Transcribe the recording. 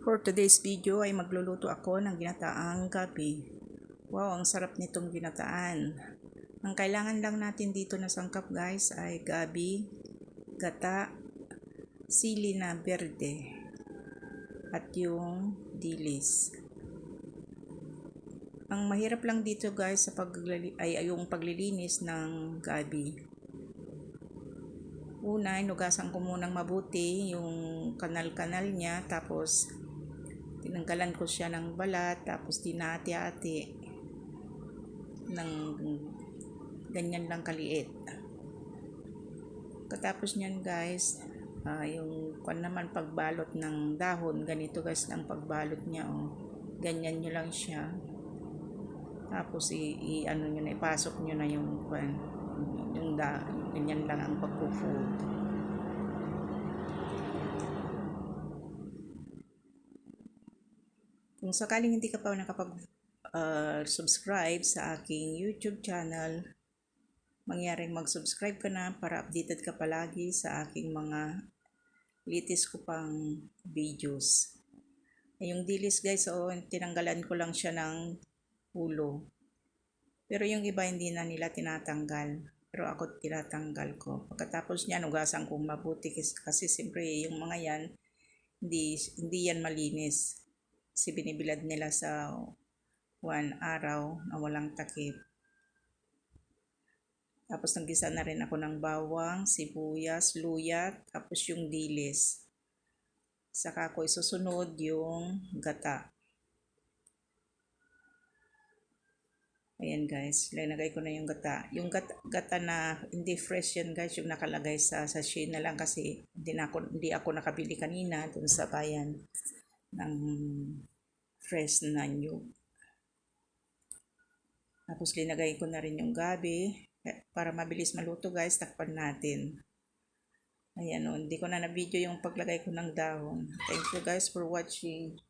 For today's video ay magluluto ako ng ginataang gabi. Wow, ang sarap nitong ginataan. Ang kailangan lang natin dito na sangkap guys ay gabi, gata, sili na berde, at yung dilis. Ang mahirap lang dito guys sa yung paglilinis ng gabi. Una, inugasan ko munang mabuti yung kanal-kanal niya, tapos tinanggalan ko siya ng balat, tapos tinati-ati ng ganyan lang kaliit. Katapos niyan guys, yung naman pagbalot ng dahon, ganito guys ang pagbalot niya, oh. Ganyan nyo lang siya. Tapos ano nyo na, ipasok nyo na yung ganyan lang ang pagpo-fold. Kung sakaling hindi ka pa nakapag-subscribe sa aking YouTube channel, mangyaring mag-subscribe ka na para updated ka palagi sa aking mga latest ko pang videos. Yung dilis guys, tinanggalan ko lang siya ng ulo. Pero yung iba hindi na nila tinatanggal. Pero ako tinatanggal ko. Pagkatapos niyan, ugasan kong mabuti kasi siyempre yung mga yan, hindi yan malinis. Kasi binibilad nila sa 1 araw na walang takip. Tapos naggisa na rin ako ng bawang, sibuyas, luya, tapos yung dilis. Saka ko isusunod yung gata. Ayan guys, linagay ko na yung gata. Yung gata na hindi fresh yan guys, yung nakalagay sa sachet na lang kasi hindi ako nakabili kanina dun sa bayan ng fresh na nyug. Tapos linagay ko na rin yung gabi para mabilis maluto guys. Takpan natin. Ayan o, hindi ko na na-video yung paglagay ko ng dahon. Thank you guys for watching.